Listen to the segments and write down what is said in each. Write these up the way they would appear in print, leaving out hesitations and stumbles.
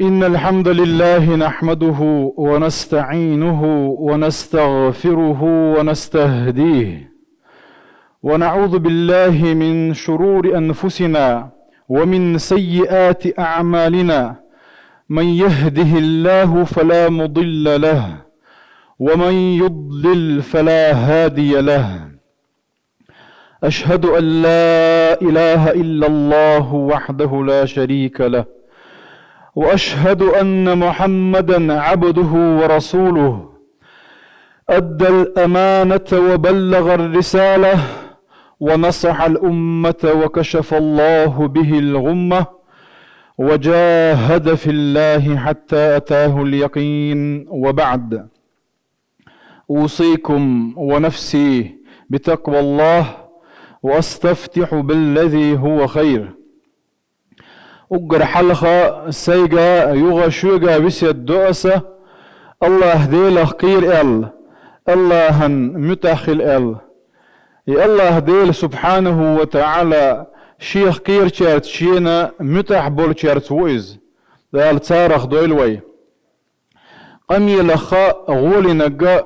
إن الحمد لله نحمده ونستعينه ونستغفره ونستهديه ونعوذ بالله من شرور أنفسنا ومن سيئات أعمالنا. من يهده الله فلا مضل له ومن يضلل فلا هادي له. أشهد أن لا إله إلا الله وحده لا شريك له، وأشهد أن محمدا عبده ورسوله، أدى الأمانة وبلغ الرسالة ونصح الأمة وكشف الله به الغمة وجاهد في الله حتى أتاه اليقين. وبعد، أوصيكم ونفسي بتقوى الله وأستفتح بالذي هو خير. أقر حلقة سيجا يغا شوغا بسيد دؤسة الله ديل خير الله متأخل الله ديل سبحانه وتعالى شيخ كير شارت شينا متح بول شارت ويز دال تارخ دويلوي قمي لخا غولي نقا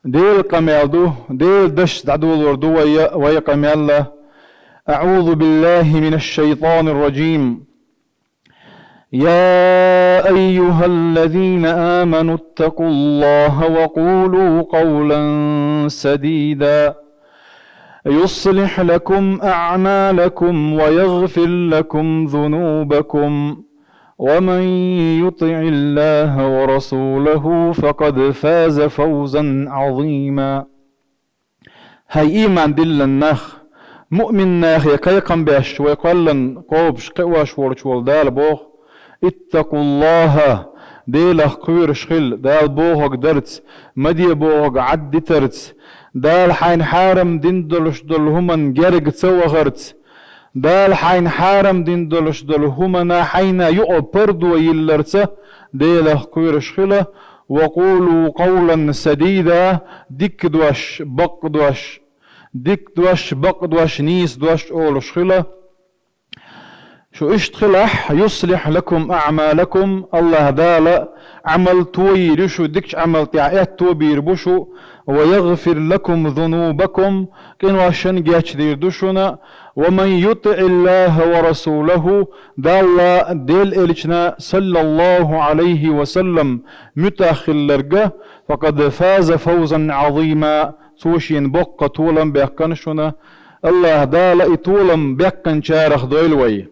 ديل قميالدو ديل دش دعدو الوردو ويا قميال. أعوذ بالله من الشيطان الرجيم. يا أيها الذين آمنوا اتقوا الله وقولوا قولا سديدا يصلح لكم أعمالكم ويغفر لكم ذنوبكم ومن يطع الله ورسوله فقد فاز فوزا عظيما. هاي إيمان دل النخ مؤمن ناخ يكيقن باش ويقلن قوبش قواش ورش والدال بوغ اتقوا الله ديل قوير شخل دال بوغ درت مدي بوغ عد ترت دال حين حارم دين دلش دل همن جرق تسوغرت دال حين حارم دين دلش دل همنا حين يؤبرد ويلرت ديل قوير شخل. وقولوا قولا سديدا ديك دوش بق دوش ديك دوش بق دوش نيس دوش أول شخلة شو اشتخلح يصلح لكم أعمالكم الله دال عمل توير شو ديكش عمل تعيات توبير بشو ويغفر لكم ذنوبكم كن واشن جاتش دير دوشنا. ومن يطع الله ورسوله دال ديل إلشنا صلى الله عليه وسلم متأخل لرقه فقد فاز فوزا عظيما. توشين بقى طولا بيقنشنا الله دال طولا بيقن شارخ دويلوي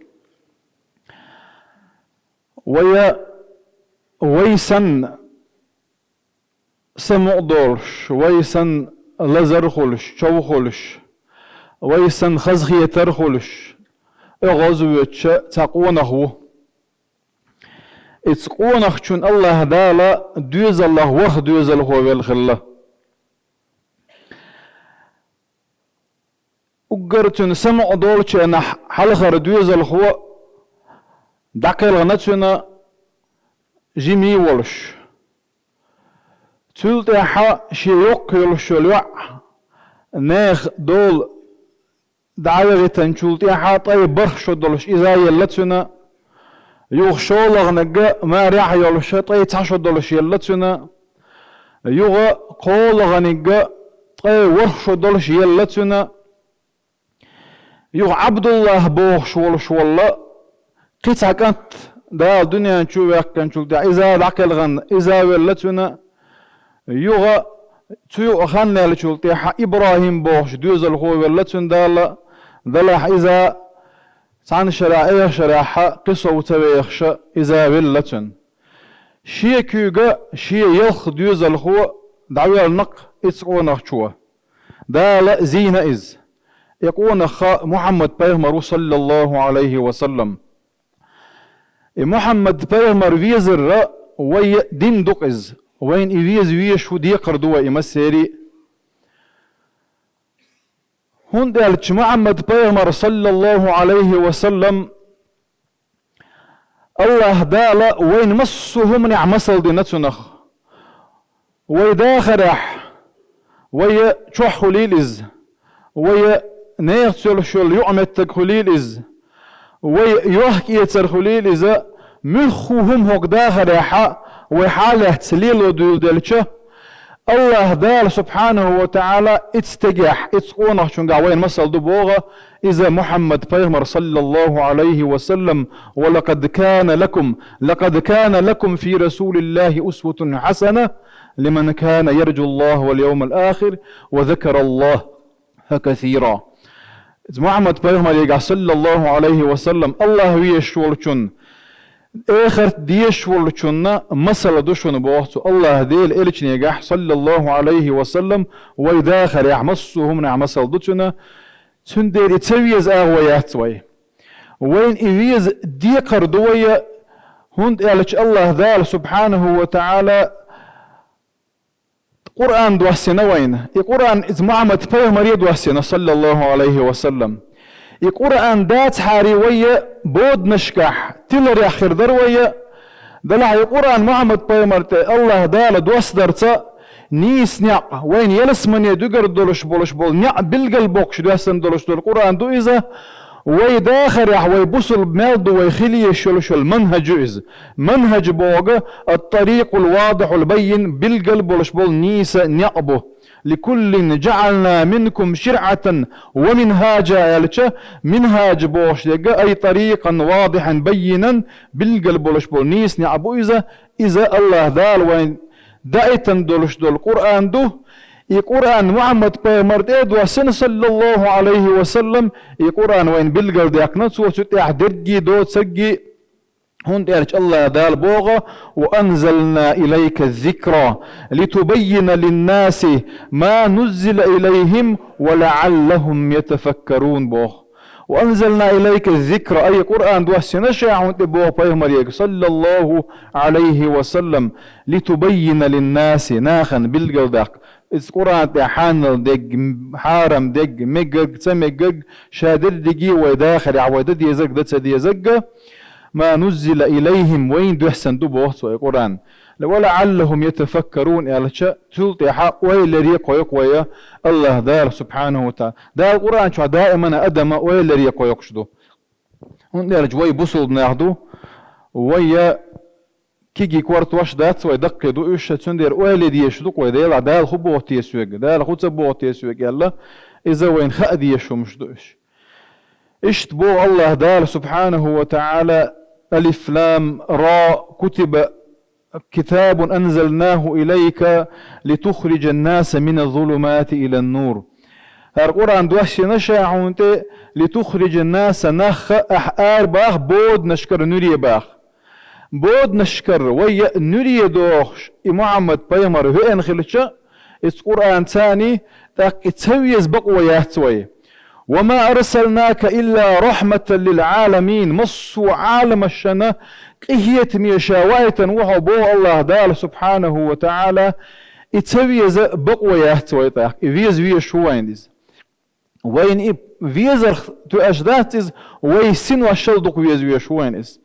ويسن سمع دورش ويسن لزر خلش شو خلش ويسن خزخية ترخلش اغزويتش تقونه اتقونه شون الله دال دوز الله وخ دوز الله والخله وقرتن سمع دولش أنا حلقة ردوز الخوة دقيل غنتنا جيمي ولش تولت يحا شيوق يلش الوع ناخ دول دعاية تنشولت يحا طيب برخش دولش إذا يلتنا يوغ شولغ نقا ما ريح يلش طيب تعشو دولش يلتنا يوغ قولغ نقا طيب ورخش دولش يلتنا يو عبد الله بوخ شوال قيتها كانت دا الدنيا نشوف كان شو دا إذا دعكل غن إذا ولتنا يوغا تيو خلنا لشولتي إبراهيم بوخ دوز الخو ولتن دالا إذا عن شرائع قصة وتبيخش إذا ولتن شي كيوغا شي يلخ دوز الخو دعوي النق إتسقو نخشوه دالا زين إز يقول محمد بيغمر صلى الله عليه وسلم محمد بيغمر ويزر وي دين دقز وين إيويز ويشو دي قردوا إمسيري هون دالتش محمد بيغمر صلى الله عليه وسلم الله دالا وين مصهم نعمسل دي نتنخ وي داخرح وي شوح ليلز وي نيغتل شول يعمت خليل إز ويوحك يتر خليل إذا ملخوهم هوك داخل يحا وحاله تسليل دلشة الله دال سبحانه وتعالى اتستجح اتقونه شنقا وين مسل دبوغة إذا محمد بيغمر صلى الله عليه وسلم ولقد كان لكم في رسول الله أسوة حسنة لمن كان يرجو الله واليوم الآخر وذكر الله كثيرا. محمد بيغمر صلى الله عليه وسلم الله ويشولشن آخر ديشولشن مسألة دوشن بوقت الله ديل إلشن يجح صلى الله عليه وسلم ويداخل يحمسهم نعمسل دوشنا تندير تسويز آغويات وي وين إيويز ديقر دوية هند إلش الله ذال سبحانه وتعالى قرآن دوحسنا وين القرآن إذ محمد بيغمر دوحسنا صلى الله عليه وسلم القرآن دات حاري ويا بود نشكح تلر آخر دروية دلع القرآن محمد بيغمر الله دال دوصدرتا نيس نيق وين يلس من يدقر دولش بول نيق بالقلبوكش دوحسن دولش دول القرآن دو إذا ويداخر ويبصل بمالدو ويخلي شل منهج بوغ الطريق الواضح البين بالقلب والشبول نيس نيقبو لكل جعلنا منكم شرعة ومنهاجا منهاج بوش أي طريقا واضحا بينا بالقلب والشبول نيس نيقبو إذا الله دال وين دائتا دولش دول القرآن دو القرآن محمد بيغمر وسن صلى الله عليه وسلم القرآن وين بالقل ديكنت وتتع درجي دو تسجي هون ديرج الله دال بوغا وأنزلنا إليك الذكرى لتبين للناس ما نزل إليهم ولعلهم يتفكرون بوغ وأنزلنا إليك الذكرى أي قرآن دوحسنا شاعون تبوغ بيغمر صلى الله عليه وسلم لتبين للناس ناخن بالقل داك إذ قرآن تحانل دق حارم دق مقق تمقق شادر دقي ويداخل عوادد يزق دت يزق ما نزل إليهم وين دحسن دبوه القرآن ولعلهم يتفكرون على شيء تلطي حق ويل ريق ويقوي الله دار سبحانه وتعالى دار القرآن شو دائما أدم ويل ريق ويقشدو هون دار جوي بصل بناخدو ويا كيجي كوارت واش دات ويدق دو ايش تندير ويل دي يشدق ويديل دال خبو تيسوق دال خو تبو تيسوق يلا اذا وين خدي يشو مش دوش ايش تبو الله دال سبحانه وتعالى الف لام را كتب كتاب انزلناه اليك لتخرج الناس من الظلمات الى النور القرآن دوش نشاعونت لتخرج الناس نخ احار باخ بود نشكر نوري باخ بود نشكر ويا نري دوخش محمد بيمر هو انخلشة القرآن ثاني تاك تسويز بقوة يهتوي وما أرسلناك إلا رحمة للعالمين مصو عالم الشنا قهيت ميشاواية وحبوه الله دال سبحانه وتعالى تسويز بقوة يهتوي تاك فيز ويش هو عندز وين فيزر تو أجداتز ويسن وشلدق فيز ويش هو عندز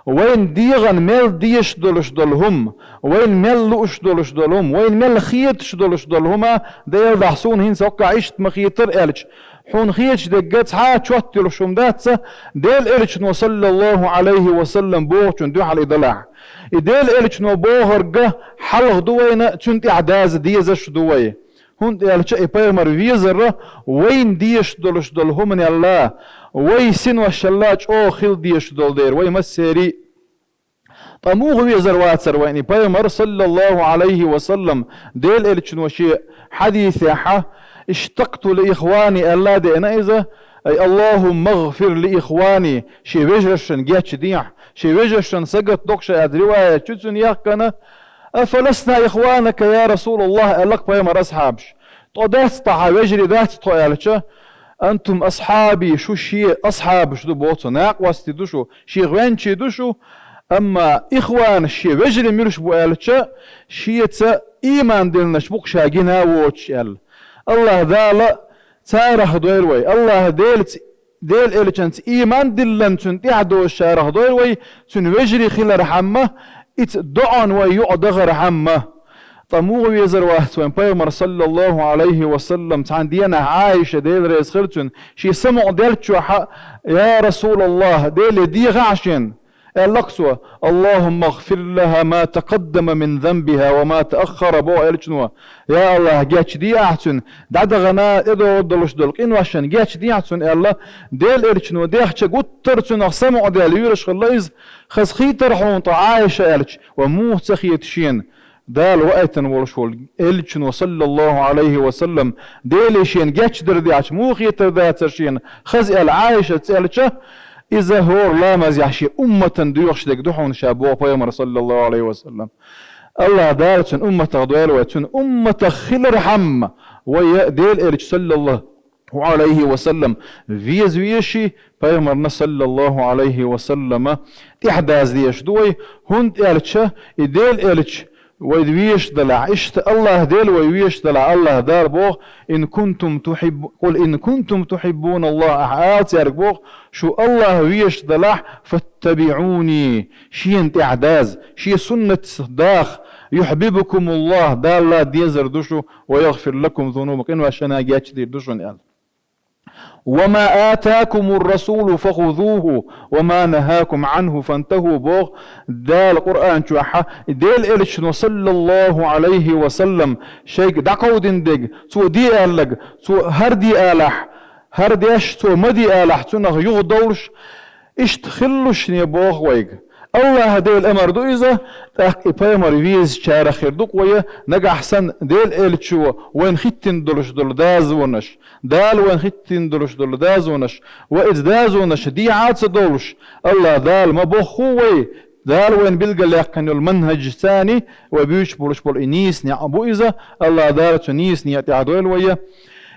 وين ديغن ميل ديش دولش دولهم وين ميل لوش دولش دولهم وين ميل خيتش دولش دولهما ديل دحسون هين سوكا عيشت مخيطر إلش حون خيتش دقات حات شوت دولشهم داتسا ديل إلش نو صلى الله عليه وسلم بوغشن دو حال إدلاع ديل إلش نو بوغرقه حلغ دوينا تنتي عداز ديزش دوي هون إلش إبايمر فيزر وين ديش دولش دولهم من الله وي سن وشلاج او خل ديش دول دير وي مسيري طموغ ويزر واتسر ويني بايمر صلى الله عليه وسلم ديل الچن وشي حديث يحا اشتقت لإخواني الله دينا إذا أي اللهم اغفر لإخواني شي وجرشن جاتش ديح شي وجرشن سقط دوكشا اد رواية چتسن يحكنا أفلسنا إخوانك يا رسول الله ألق بايمر أصحابش تو دات طحا وجري دات تو يالچا أنتم أصحابي شو شيء أصحاب شو بوتو ناق واستي دوشو شي غوانشي دوشو أما إخوان الشيء وجري ميرش بو ألتشا شيء تسا إيمان دلنا شبوك شاقينا ووتش أل الله ذالا تارح دويروي الله ديل إلتشانت إيمان دلن تنتعدو الشارح دويروي تن وجري خلال رحمه اتدعون ويعدغ رحمه طموغ ويزر واحد بيغمر صلى الله عليه وسلم تعان دينا عايشة ديل رئيس خلتون شي سمع ديلتشو يا رسول الله ديل دي غعشن اللقصوة اللهم اغفر لها ما تقدم من ذنبها وما تأخر بو الجنوة يا الله جاتش دي أحسن دعد غنا إدو دلش دلق إن واشن جاتش دي أحسن يا الله ديل الجنوة دي أحشى قطرتن أخسمع ديال يورش خلايز خسخيتر حونط عايشة الج وموه تخيت شين دال وقتن ورشول الجن وصلى الله عليه وسلم ديل شين جاتش درديعش موه خيتر ذات شين خزي العايشة تسألشه إذا هو لا مزيحشي أمة ديوخش دك دحون شابوه بيمر صلى الله عليه وسلم الله دارتن أمة غدوال ويتن أمة خلر حم ويأديل إرج صلى الله عليه وسلم فيز ويشي بيمر صلى الله عليه وسلم إحداث ديش دوي هند إرجه إديل إرج ويدويش دلع اشت الله ديل ويويش دلع الله دار بوغ إن كنتم تحب قل إن كنتم تحبون الله أحيات يارك بوغ شو الله ويش دلع فاتبعوني شي انت إعداز شي سنة داخ يحببكم الله دار لا ديزر دوشو ويغفر لكم ذنوبك إنو عشان أجياتش دير دوشو نقال وما آتاكم الرسول فخذوه وما نهاكم عنه فانتهوا بوغ دال القرآن شوحة ديل إلشنو صلى الله عليه وسلم شيك دقو دندق تو دي آلق تو هردي آلح هردي أش تو مدي آلح تو نغ يغدولش اشتخلوش نيبوغ ويق الله ديل الأمر دو إذا تاك إبايمر فيز شارع خير دوك ويا نجا أحسن ديل إلتشوا وين ختن دلش دل دازونش دال وين ختن دلش دل دازونش وإذ دازونش دي عاد دولش الله دال ما بخوي دال وين بيلقى اللي كان المنهج الثاني وبيش بولش بول إنيس نعبو إذا الله دال تنيس نياتي عدويل ويا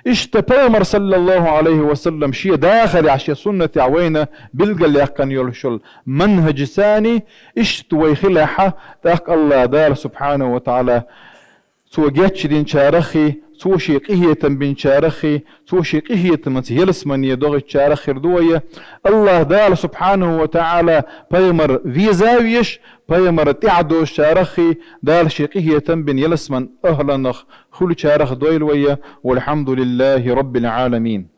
اشتبامر صلى الله عليه وسلم شيء داخل عشي سنة عوينة بلقى اللي كان يلشل منهج ثاني اشتوي خلاحة تاك الله دار سبحانه وتعالى تو جاتش دين شارخي تو شيقية بن شارخي تو شيقية من يلس من يدغ شارخي ردوية الله دار سبحانه وتعالى بيمر في زاويش بيمر تعدو شارخي دار شيقية بن يلس من أهلا نخ خل شارخ دويل ويا والحمد لله رب العالمين.